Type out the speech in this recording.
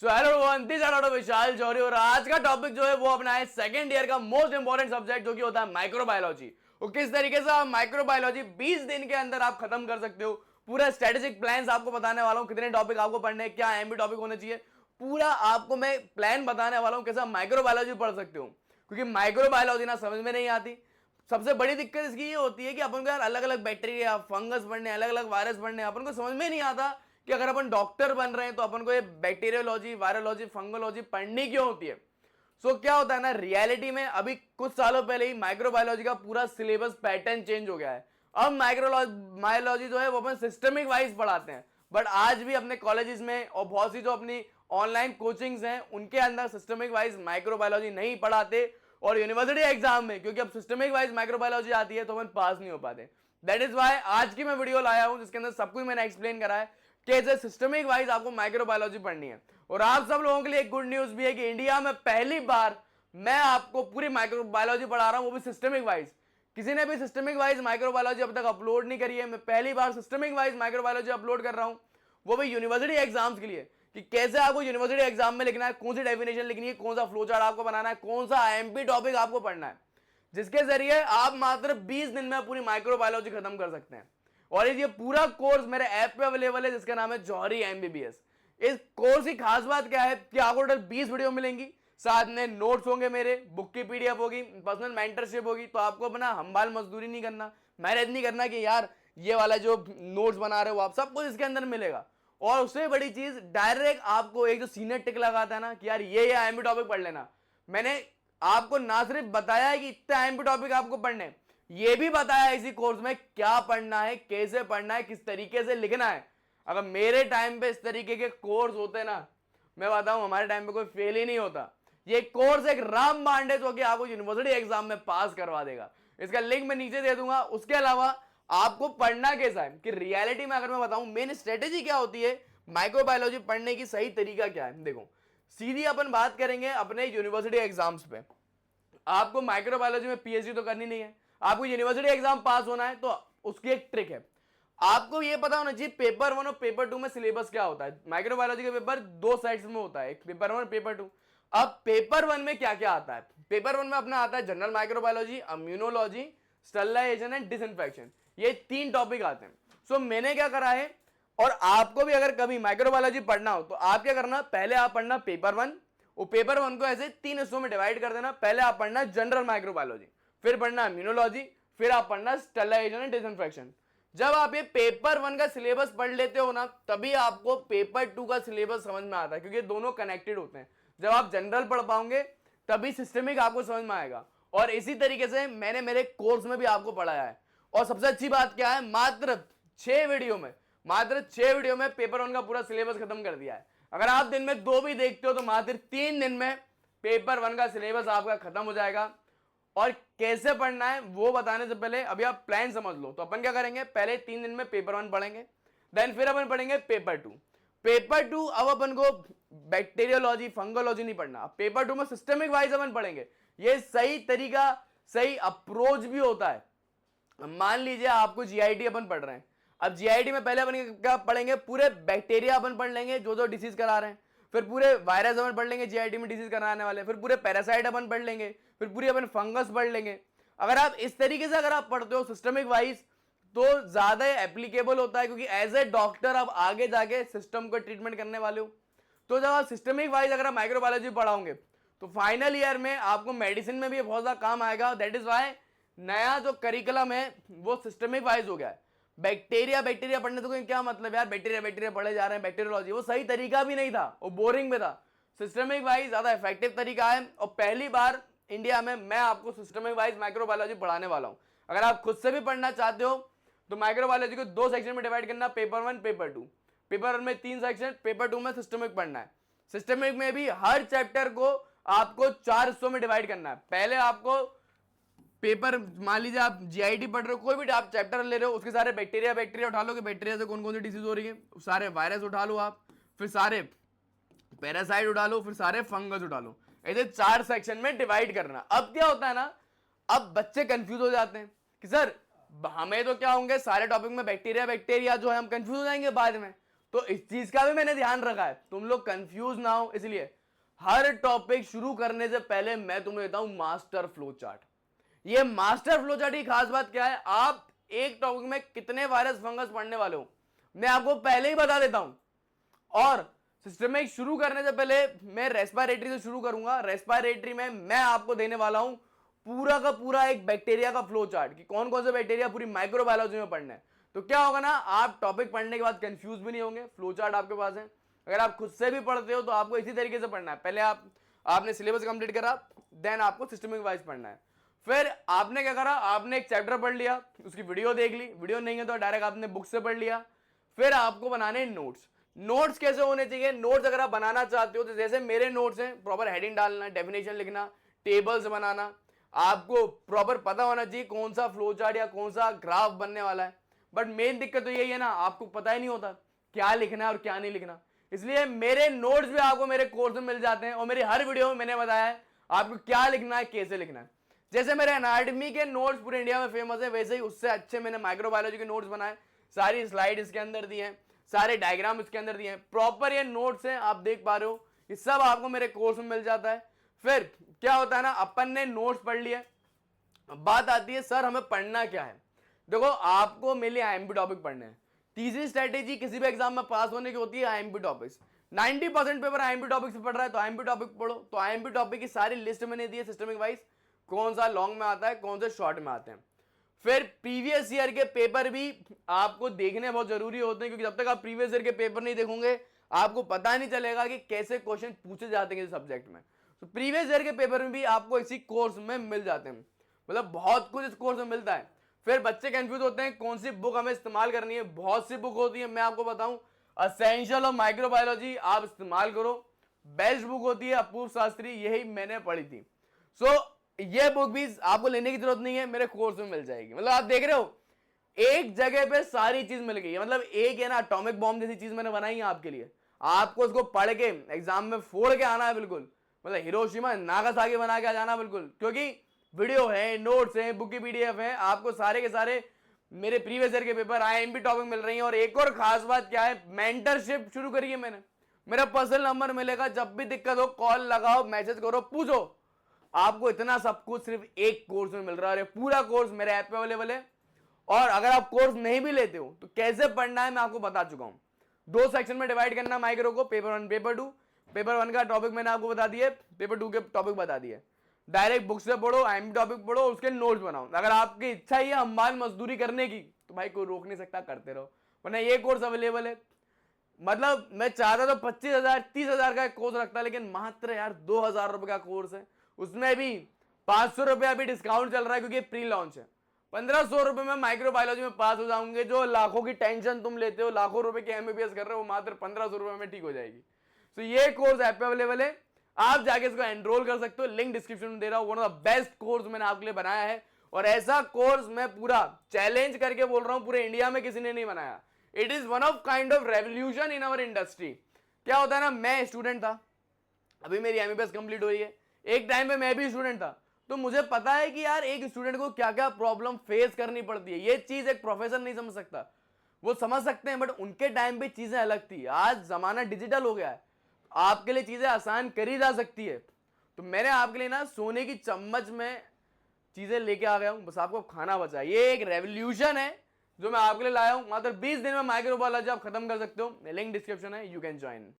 So hello one, this are Vishal Johri और आज का टॉपिक जो है वो अपना है सेकंड ईयर का मोस्ट इंपॉर्टेंट सब्जेक्ट जो कि होता है माइक्रोबायोलॉजी। और किस तरीके से आप माइक्रोबायोलॉजी 20 दिन के अंदर आप खत्म कर सकते हो। पूरा स्ट्रेटेजिक प्लान्स आपको बताने वाला हूं, कितने टॉपिक आपको पढ़ने हैं, क्या एमबी टॉपिक होने चाहिए, पूरा आपको मैं प्लान बताने वाला हूं कैसे आप माइक्रोबायोलॉजी पढ़ सकते हो। क्योंकि माइक्रोबायोलॉजी ना समझ में नहीं आती। सबसे बड़ी दिक्कत इसकी ये होती है कि अपन को यार अलग अलग बैक्टीरिया फंगस पढ़ने, अलग अलग वायरस पढ़ने, अपन को समझ में नहीं आता कि अगर अपन डॉक्टर बन रहे हैं तो अपन को ये बैक्टीरियोलॉजी, वायरोलॉजी, फंगोलॉजी पढ़नी क्यों होती है। क्या होता है ना, रियलिटी में अभी कुछ सालों पहले ही माइक्रोबायोलॉजी का पूरा सिलेबस पैटर्न चेंज हो गया है। अब माइक्रोबायोलॉजी जो है वो अपन सिस्टमिक वाइज पढ़ाते हैं, बट आज भी अपने कॉलेजेस में और बहुत सी जो अपनी ऑनलाइन कोचिंग्स हैं उनके अंदर सिस्टमिक वाइज माइक्रोबायोलॉजी नहीं पढ़ाते। और यूनिवर्सिटी एग्जाम में क्योंकि अब सिस्टमिक वाइज माइक्रोबायोलॉजी आती है तो अपन पास नहीं हो पाते। दैट इज वाई आज की मैं वीडियो लाया हूं जिसके अंदर सब कुछ मैंने एक्सप्लेन करा है कैसे सिस्टमिक वाइज आपको माइक्रोबायोलॉजी पढ़नी है। और आप सब लोगों के लिए एक गुड न्यूज भी है कि इंडिया में पहली बार मैं आपको पूरी माइक्रोबायोलॉजी पढ़ा रहा हूं, वो भी सिस्टमिक वाइज। किसी ने भी सिस्टमिक वाइज माइक्रोबायोलॉजी अब तक अपलोड नहीं करी है। मैं पहली बार सिस्टमिक वाइज माइक्रोबायोलॉजी अपलोड कर रहा हूं, वो भी यूनिवर्सिटी एग्जाम्स के लिए, कि कैसे आपको यूनिवर्सिटी एग्जाम में लिखना है, कौन सी डेफिनेशन लिखनी है, कौन सा फ्लो चार्ट आपको बनाना है, कौन सा आईएमपी टॉपिक आपको पढ़ना है, जिसके जरिए आप मात्र 20 दिन में पूरी माइक्रोबायोलॉजी खत्म कर सकते हैं। और ये पूरा कोर्स मेरे ऐप पे अवेलेबल है जिसका नाम है जौहरी एमबीबीएस। इस कोर्स की खास बात क्या है कि आपको टोटल 20 वीडियो मिलेंगी, साथ में नोट्स होंगे, मेरे बुक की पीडीएफ होगी, पर्सनल मेंटरशिप होगी। तो आपको अपना हमबाल मजदूरी नहीं करना, मैनेज नहीं करना कि यार ये वाला जो नोट्स बना रहे हो आप, सब कुछ इसके अंदर मिलेगा। और उससे बड़ी चीज, डायरेक्ट आपको एक जो सीनियर टिक लगाता है ना कि यार ये आईएमपी टॉपिक पढ़ लेना, मैंने आपको ना सिर्फ बताया है कि इतना आईएमपी टॉपिक आपको पढ़ने, ये भी बताया है इसी कोर्स में क्या पढ़ना है, कैसे पढ़ना है, किस तरीके से लिखना है। अगर मेरे टाइम पे इस तरीके के कोर्स होते ना, मैं बताऊं हमारे टाइम पे कोई फेल ही नहीं होता। ये कोर्स एक रामबाण है जो कि आपको यूनिवर्सिटी एग्जाम में पास करवा देगा। इसका लिंक मैं नीचे दे दूंगा। उसके अलावा आपको पढ़ना कैसा है कि रियलिटी में अगर मैं बताऊं मेन स्ट्रेटेजी क्या होती है माइक्रोबायोलॉजी पढ़ने की, सही तरीका क्या है। देखो सीधी अपन बात करेंगे अपने यूनिवर्सिटी एग्जाम्स पे। आपको माइक्रोबायोलॉजी में पीएचडी तो करनी नहीं है, आपको यूनिवर्सिटी एग्जाम पास होना है। तो उसकी एक ट्रिक है, आपको ये पता होना चाहिए पेपर 1 और पेपर 2 में सिलेबस क्या होता है। माइक्रोबायोलॉजी का पेपर 2 साइड्स में होता है, एक पेपर 1 पेपर 2। अब पेपर 1 में क्या क्या आता है, पेपर 1 में अपना आता है general microbiology, immunology, sterilisation and disinfection, ये 3 टॉपिक आते हैं। मैंने क्या करा है, और आपको भी अगर कभी माइक्रोबायोलॉजी पढ़ना हो तो आप क्या करना, पहले आप पढ़ना पेपर 1, और पेपर 1 को ऐसे 3 हिस्सों में डिवाइड कर देना। पहले आप पढ़ना जनरल माइक्रोबायोलॉजी, फिर पढ़ना इम्यूनोलॉजी, फिर आप पढ़ना स्टरलाइजेशन एंड डिसइंफेक्शन। जब आप ये पेपर 1 का सिलेबस पढ़ लेते हो ना, तभी आपको पेपर 2 का सिलेबस समझ में आता है, क्योंकि दोनों कनेक्टेड होते हैं। जब आप जनरल पढ़ पाओगे तभी सिस्टमिक आपको समझ में आएगा। और इसी तरीके से मैंने मेरे कोर्स में भी आपको पढ़ाया है। और सबसे अच्छी बात क्या है, मात्र 6 वीडियो में पेपर 1 का पूरा सिलेबस खत्म कर दिया है। अगर आप दिन में 2 भी देखते हो तो मात्र 3 दिन में पेपर 1 का सिलेबस आपका खत्म हो जाएगा। और कैसे पढ़ना है वो बताने से पहले अभी आप प्लान समझ लो। तो अपन क्या करेंगे, पहले 3 दिन में पेपर 1 पढ़ेंगे, देन फिर अपन पढ़ेंगे पेपर 2। पेपर 2 अब अपन को बैक्टीरियोलॉजी, फंगोलॉजी नहीं पढ़ना, पेपर 2 में सिस्टमिक वाइज अपन पढ़ेंगे। ये सही तरीका, सही अप्रोच भी होता है। मान लीजिए आपको जीआईटी अपन पढ़ रहे हैं, अब जीआईटी में पहले अपन क्या पढ़ेंगे, पूरे बैक्टीरिया अपन पढ़ लेंगे जो जो डिसीज करा रहे हैं, फिर पूरे वायरस अपन पढ़ लेंगे जीआईटी में डिसीज कराने वाले, फिर पूरे पैरासाइट अपन पढ़ लेंगे, फिर पूरी अपन फंगस पढ़ लेंगे। अगर आप इस तरीके से अगर आप पढ़ते हो सिस्टमिक वाइज तो ज्यादा एप्लीकेबल होता है, क्योंकि एज ए डॉक्टर आप आगे जाके सिस्टम को ट्रीटमेंट करने वाले हो। तो जब आप सिस्टमिक वाइज अगर आप माइक्रोबायोलॉजी पढ़ाओगे तो फाइनल ईयर में आपको मेडिसिन में भी बहुत ज्यादा काम आएगा। दैट इज वाई नया जो करिकुलम है वो सिस्टमिक वाइज हो गया है। बैक्टीरिया पढ़ने तो क्या मतलब यार, बैक्टीरिया पढ़े जा रहे हैं, बैक्टीरियोलॉजी, वो सही तरीका भी नहीं था, वो बोरिंग में था। सिस्टमिक वाइज ज्यादा इफेक्टिव तरीका है। और पहली बार इंडिया में मैं आपको सिस्टमिक वाइज माइक्रोबायोलॉजी पढ़ाने वाला हूं। अगर आप खुद से भी पढ़ना चाहते हो तो माइक्रोबायोलॉजी को 2 सेक्शन में डिवाइड करना, पेपर 1 पेपर 2। पेपर 1 में 3 सेक्शन, पेपर 2 में सिस्टमिक पढ़ना है। सिस्टमिक में भी हर चैप्टर को आपको 4 हिस्सों में डिवाइड करना है। पहले आपको पेपर, मान लीजिए आप जीआईटी पढ़ रहे हो, कोई भी आप चैप्टर ले रहे हो, उसके सारे बैक्टीरिया उठा लो कि बैक्टीरिया से कौन कौन सी डिसीज हो रही है, सारे वायरस उठा लो आप, फिर सारे पैरासाइट उठा लो, फिर सारे फंगस उठा लो। ऐसे 4 सेक्शन में डिवाइड करना। अब क्या होता है ना, अब बच्चे कंफ्यूज हो जाते हैं कि सर हमें तो क्या होंगे सारे टॉपिक में बैक्टीरिया जो है हम कंफ्यूज हो जाएंगे बाद में। तो इस चीज का भी मैंने ध्यान रखा है, तुम लोग कंफ्यूज ना हो। इसलिए हर टॉपिक शुरू करने से पहले मैं तुम्हें देता हूं मास्टर फ्लो चार्ट। ये मास्टर फ्लो चार्ट की खास बात क्या है, आप एक टॉपिक में कितने वायरस फंगस पढ़ने वाले हो मैं आपको पहले ही बता देता हूं। और सिस्टमिक शुरू करने से पहले मैं रेस्पिरेटरी से शुरू करूंगा। रेस्पिरेटरी में मैं आपको देने वाला हूं पूरा का पूरा एक बैक्टीरिया का फ्लो चार्ट कि कौन कौन से बैक्टीरिया पूरी माइक्रोबायोलॉजी में पढ़ना है। तो क्या होगा ना, आप टॉपिक पढ़ने के बाद कंफ्यूज भी नहीं होंगे, फ्लो चार्ट आपके पास है। अगर आप खुद से भी पढ़ते हो तो आपको इसी तरीके से पढ़ना है। पहले आपने सिलेबस कंप्लीट करा, देन आपको सिस्टमिक वाइज पढ़ना है। फिर आपने क्या करा, आपने एक चैप्टर पढ़ लिया, उसकी वीडियो देख ली, वीडियो नहीं है तो डायरेक्ट आपने बुक से पढ़ लिया। फिर आपको बनाने नोट्स। नोट्स कैसे होने चाहिए, नोट्स अगर आप बनाना चाहते हो तो जैसे मेरे नोट्स हैं, प्रॉपर हेडिंग डालना, डेफिनेशन लिखना, टेबल्स बनाना, आपको प्रॉपर पता होना चाहिए कौन सा फ्लो चार्ट या कौन सा ग्राफ बनने वाला है। बट मेन दिक्कत तो यही है ना, आपको पता ही नहीं होता क्या लिखना है और क्या नहीं लिखना। इसलिए मेरे नोट्स भी आपको मेरे कोर्स में मिल जाते हैं और मेरी हर वीडियो में मैंने बताया है आपको क्या लिखना है, कैसे लिखना है। जैसे मेरे एनाटॉमी के नोट्स पूरे इंडिया में फेमस है, वैसे ही उससे अच्छे मैंने माइक्रोबायोलॉजी के नोट्स बनाए। सारी स्लाइड इसके अंदर दी हैं, सारे डायग्राम इसके अंदर दिए हैं, प्रॉपर ये नोट्स हैं, आप देख पा रहे हो। ये सब आपको मेरे कोर्स में मिल जाता है। फिर क्या होता है ना, अपन ने नोट्स पढ़ लिए, बात आती है सर हमें पढ़ना क्या है। देखो आपको मेनली आईएमपी टॉपिक पढ़ने हैं। तीसरी स्ट्रेटेजी किसी भी एग्जाम में पास होने की होती है IMP topics. 90% paper IMP topic से पढ़ रहा है तो आईएमपी टॉपिक पढ़ो। तो आईएमपी टॉपिक की सारी लिस्ट मैंने दी है सिस्टमिक वाइज, कौन सा लॉन्ग में आता है, कौन से शॉर्ट में आते हैं। फिर प्रीवियस ईयर के पेपर भी आपको देखने बहुत जरूरी होते हैं, क्योंकि जब तक आप प्रीवियस ईयर के पेपर नहीं देखोगे आपको पता नहीं चलेगा कि कैसे क्वेश्चन पूछे जाते हैं सब्जेक्ट में। तो प्रीवियस ईयर के पेपर में भी आपको इसी कोर्स में मिल जाते हैं, मतलब बहुत कुछ इस कोर्स में मिलता है। फिर बच्चे कंफ्यूज होते हैं कौन सी बुक हमें इस्तेमाल करनी है। बहुत सी बुक होती है, मैं आपको बताऊं एसेंशियल ऑफ माइक्रोबायोलॉजी आप इस्तेमाल करो, बेस्ट बुक होती है अपूर्व शास्त्री, यही मैंने पढ़ी थी। सो ये बुक भी आपको लेने की जरूरत नहीं है, मेरे कोर्स में मिल जाएगी। मतलब आप देख रहे हो एक जगह पे सारी चीज मिल गई है। मतलब एक है ना एटॉमिक बॉम्ब जैसी चीज मैंने बनाई है आपके लिए, आपको उसको पढ़ के एग्जाम में फोड़ के आना है बिल्कुल, मतलब हिरोशिमा नागासाकी बना के आ जाना बिल्कुल। क्योंकि वीडियो है, नोट्स हैं, बुक की पीडीएफ है, आपको सारे के सारे मेरे प्रीवियस ईयर के पेपर आईएमपी टॉपिक मिल रही हैं। और एक और खास बात क्या है, मेंटरशिप शुरू करी है मैंने। मेरा पर्सनल नंबर मिलेगा, जब भी दिक्कत हो कॉल लगाओ, मैसेज करो, पूछो। आपको इतना सब कुछ सिर्फ एक कोर्स में मिल रहा है। पूरा कोर्स मेरे ऐप पे अवेलेबल है। और अगर आप कोर्स नहीं भी लेते हो तो कैसे पढ़ना है मैं आपको बता चुका हूं। 2 सेक्शन में डिवाइड करना माइक्रो को, पेपर 1 पेपर 2। पेपर 1 का टॉपिक मैंने आपको बता दिया, पेपर 2 के टॉपिक बता दिए। डायरेक्ट बुक से पढ़ो, आईएमपी टॉपिक पढ़ो, उसके नोट्स बनाओ। अगर आपकी इच्छा ही है हमाल मजदूरी करने की तो भाई कोई रोक नहीं सकता, करते रहो। वरना ये कोर्स अवेलेबल है। मतलब मैं चाहता तो 25,000 30,000 का कोर्स रखता, लेकिन मात्र यार 2,000 रुपए का कोर्स है, उसमें भी 500 रुपए अभी डिस्काउंट चल रहा है क्योंकि प्री लॉन्च है। 1,500 रुपए में माइक्रोबायोलॉजी में पास हो जाऊंगे। जो लाखों की टेंशन तुम लेते हो, लाखों रुपए की एमबीबीएस कर रहे हो, मात्र 1,500 रुपए में ठीक हो जाएगी। तो ये कोर्स ऐप पे अवेलेबल है, आप जाके इसको एनरोल कर सकते हो, लिंक डिस्क्रिप्शन में दे रहा हूं। One of the best course मैंने आपके लिए बनाया है, और ऐसा कोर्स मैं पूरा चैलेंज करके बोल रहा हूं पूरे इंडिया में किसी ने नहीं बनाया। It is one of kind of revolution in our industry. क्या होता है ना, मैं स्टूडेंट था, अभी मेरी एमबीबीएस कंप्लीट हुई है, एक टाइम पे मैं भी स्टूडेंट था, तो मुझे पता है कि यार एक स्टूडेंट को क्या क्या प्रॉब्लम फेस करनी पड़ती है। ये चीज एक प्रोफेसर नहीं समझ सकता, वो समझ सकते हैं बट उनके टाइम पे चीजें अलग थी। आज जमाना डिजिटल हो गया है, आपके लिए चीजें आसान करी जा सकती है। तो मैंने आपके लिए ना सोने की चम्मच में चीजें लेके आ गया हूं, बस आपको खाना बचा है। ये एक रेवोल्यूशन है जो मैं आपके लिए लाया हूं। मात्र 20 दिन में माइक्रोबायोलॉजी आप खत्म कर सकते हो। लिंक डिस्क्रिप्शन है, यू कैन ज्वाइन।